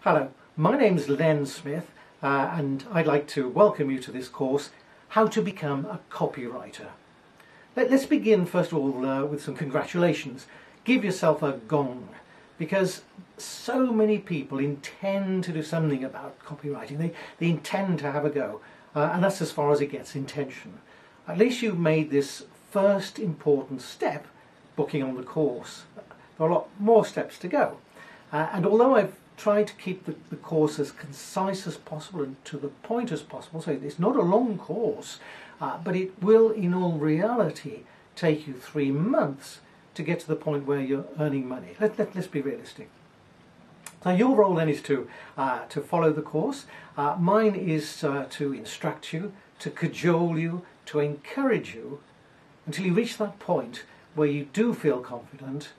Hello, my name's Len Smith and I'd like to welcome you to this course, How to Become a Copywriter. Let's begin first of all with some congratulations. Give yourself a gong, because so many people intend to do something about copywriting. They intend to have a go, and that's as far as it gets, intention. At least you've made this first important step, booking on the course. There are a lot more steps to go. And although I've tried to keep the course as concise as possible and to the point as possible, so it's not a long course, but it will in all reality take you 3 months to get to the point where you're earning money. Let's be realistic. So your role then is to follow the course. Mine is to instruct you, to cajole you, to encourage you until you reach that point where you do feel confident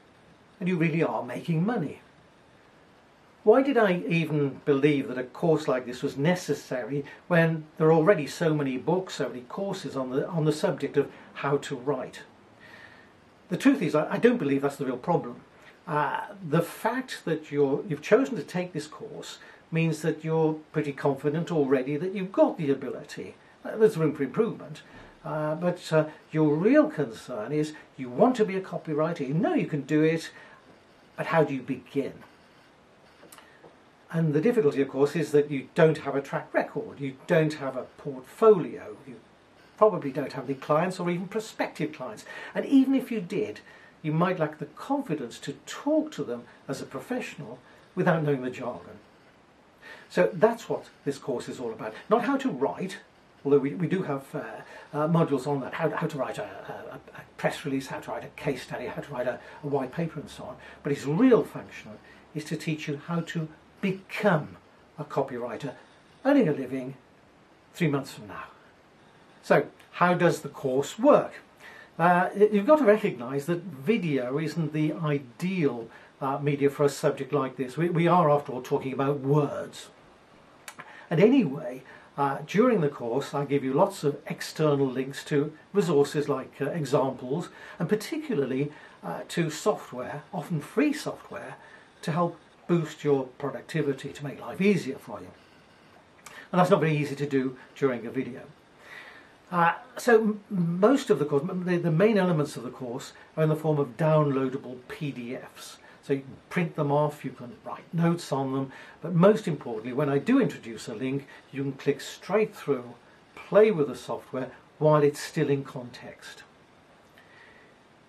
and you really are making money. Why did I even believe that a course like this was necessary when there are already so many books, so many courses on the subject of how to write? The truth is, I don't believe that's the real problem. The fact that you've chosen to take this course means that you're pretty confident already that you've got the ability. There's room for improvement. But your real concern is you want to be a copywriter, you know you can do it, but how do you begin? And the difficulty, of course, is that you don't have a track record, you don't have a portfolio, you probably don't have any clients or even prospective clients. And even if you did, you might lack the confidence to talk to them as a professional without knowing the jargon. So that's what this course is all about. Not how to write, although we do have modules on that, how to write a press release, how to write a case study, how to write a white paper and so on. But its real function is to teach you how to become a copywriter, earning a living 3 months from now. So, how does the course work? You've got to recognise that video isn't the ideal media for a subject like this. We are, after all, talking about words. And anyway, during the course, I give you lots of external links to resources like examples, and particularly to software, often free software, to help boost your productivity, to make life easier for you. And that's not very easy to do during a video. So most of the course, the main elements of the course are in the form of downloadable PDFs. So you can print them off, you can write notes on them, but most importantly, when I do introduce a link, you can click straight through, play with the software while it's still in context.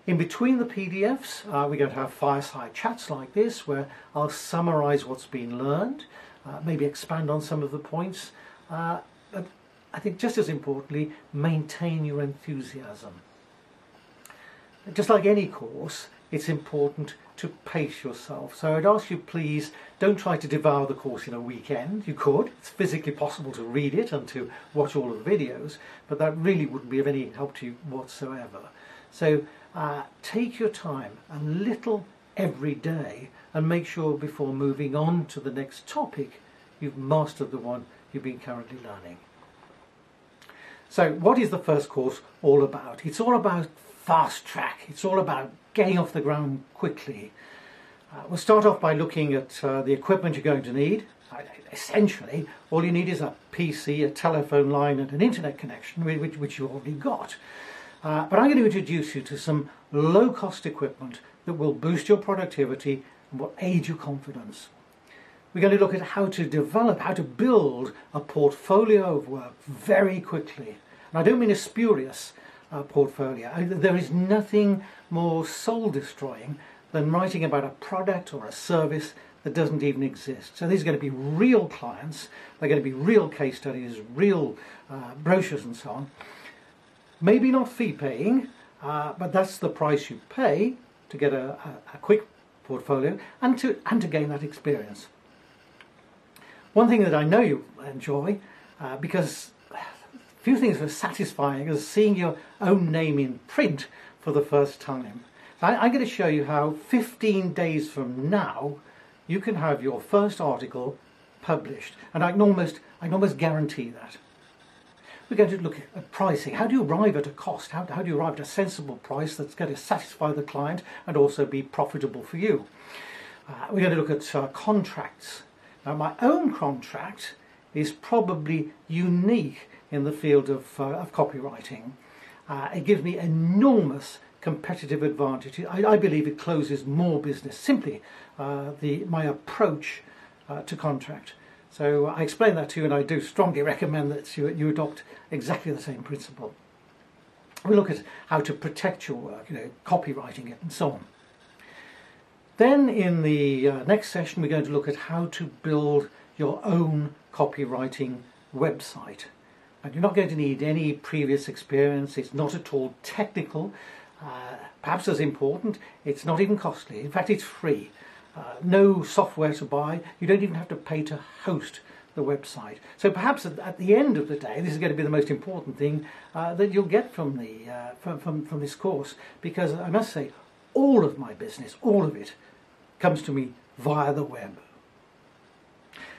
In between the PDFs, we're going to have fireside chats like this, where I'll summarise what's been learned, maybe expand on some of the points, but I think just as importantly, maintain your enthusiasm. Just like any course, it's important to pace yourself. So I'd ask you, please, don't try to devour the course in a weekend. You could. It's physically possible to read it and to watch all of the videos, but that really wouldn't be of any help to you whatsoever. So take your time, a little every day, and make sure before moving on to the next topic, you've mastered the one you've been currently learning. So what is the first course all about? It's all about fast track. It's all about getting off the ground quickly. We'll start off by looking at the equipment you're going to need. Essentially, all you need is a PC, a telephone line and an internet connection, which you've already got. But I'm going to introduce you to some low-cost equipment that will boost your productivity and will aid your confidence. We're going to look at how to develop, how to build a portfolio of work very quickly. And I don't mean a spurious portfolio. There is nothing more soul-destroying than writing about a product or a service that doesn't even exist. So these are going to be real clients, they're going to be real case studies, real brochures and so on. Maybe not fee-paying, but that's the price you pay to get a quick portfolio and to gain that experience. One thing that I know you enjoy, because few things are satisfying as seeing your own name in print for the first time. I'm going to show you how 15 days from now you can have your first article published, and I can almost guarantee that. We're going to look at pricing. How do you arrive at a cost? How do you arrive at a sensible price that's going to satisfy the client and also be profitable for you? We're going to look at contracts. My own contract is probably unique in the field of copywriting. It gives me enormous competitive advantage. I believe it closes more business, simply my approach to contract. So I explain that to you, and I do strongly recommend that you adopt exactly the same principle. We look at how to protect your work, copywriting it and so on. Then in the next session we're going to look at how to build your own copywriting website. And you're not going to need any previous experience. It's not at all technical, perhaps as important. It's not even costly. In fact, it's free. No software to buy. You don't even have to pay to host the website. So perhaps at the end of the day, this is going to be the most important thing that you'll get from from this course, because I must say, all of my business, all of it, comes to me via the web.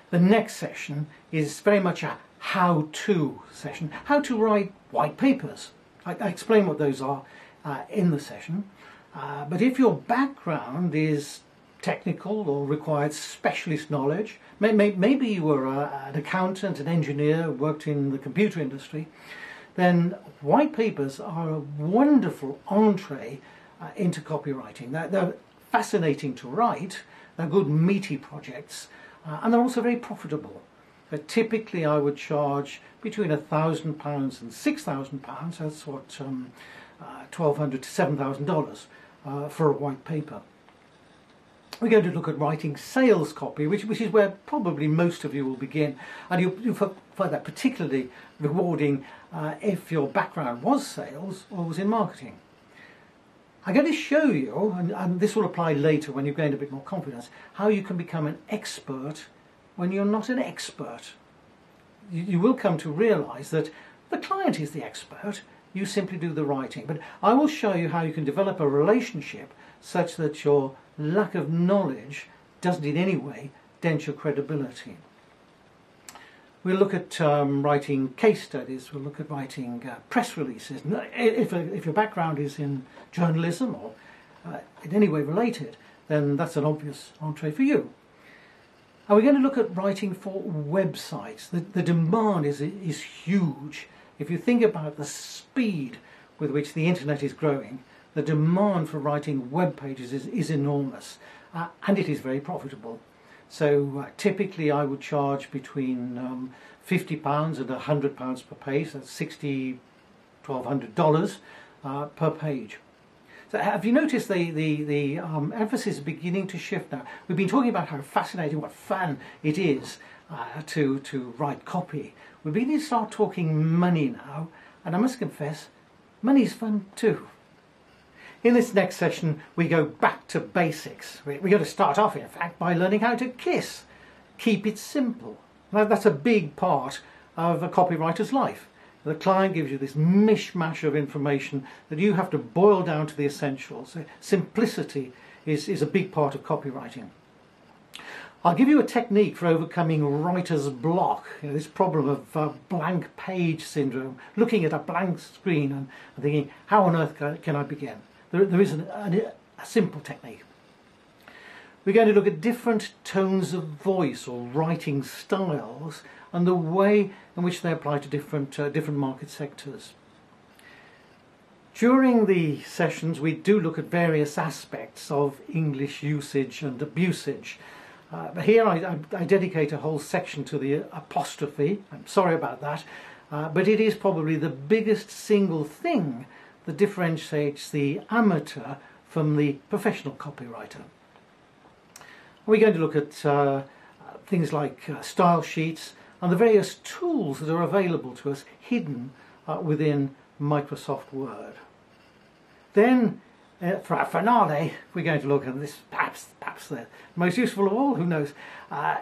The next session is very much a how-to session, how to write white papers. I explain what those are in the session, but if your background is technical or required specialist knowledge, maybe you were an accountant, an engineer, worked in the computer industry, then white papers are a wonderful entree into copywriting. They're fascinating to write, they're good meaty projects, and they're also very profitable. But typically I would charge between £1,000 and £6,000, that's what, $1,200 to $7,000 for a white paper. We're going to look at writing sales copy, which is where probably most of you will begin, and you'll find that particularly rewarding if your background was sales or was in marketing. I'm going to show you, and this will apply later when you've gained a bit more confidence, how you can become an expert when you're not an expert. You will come to realise that the client is the expert, you simply do the writing. But I will show you how you can develop a relationship such that your lack of knowledge doesn't in any way dent your credibility. We'll look at writing case studies, we'll look at writing press releases. If your background is in journalism or in any way related, then that's an obvious entree for you. And we're going to look at writing for websites. The demand is huge. If you think about the speed with which the internet is growing, the demand for writing web pages is enormous, and it is very profitable. So typically I would charge between £50 and £100 per page. That's $1,200 per page. So have you noticed the emphasis is beginning to shift now? We've been talking about how fascinating, what fun it is to write copy. We're beginning to start talking money now, and I must confess, money's fun too. In this next session, we go back to basics. We're going to start off, in fact, by learning how to kiss. Keep it simple. Now, that's a big part of a copywriter's life. The client gives you this mishmash of information that you have to boil down to the essentials. Simplicity is a big part of copywriting. I'll give you a technique for overcoming writer's block, this problem of blank page syndrome, looking at a blank screen and thinking, how on earth can I begin? There is a simple technique. We're going to look at different tones of voice or writing styles and the way in which they apply to different market sectors. During the sessions we do look at various aspects of English usage and abusage. But here I dedicate a whole section to the apostrophe. I'm sorry about that, but it is probably the biggest single thing that differentiates the amateur from the professional copywriter. We're going to look at things like style sheets and the various tools that are available to us hidden within Microsoft Word. Then for our finale, we're going to look at this, perhaps the most useful of all, who knows,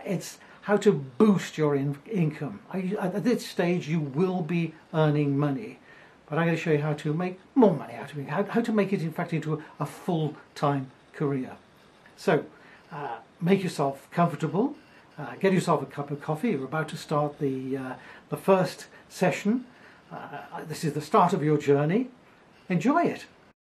it's how to boost your income. At this stage you will be earning money, but I'm going to show you how to make more money out of it, how to make it in fact into a full-time career. So make yourself comfortable, get yourself a cup of coffee. You're about to start the first session. This is the start of your journey. Enjoy it.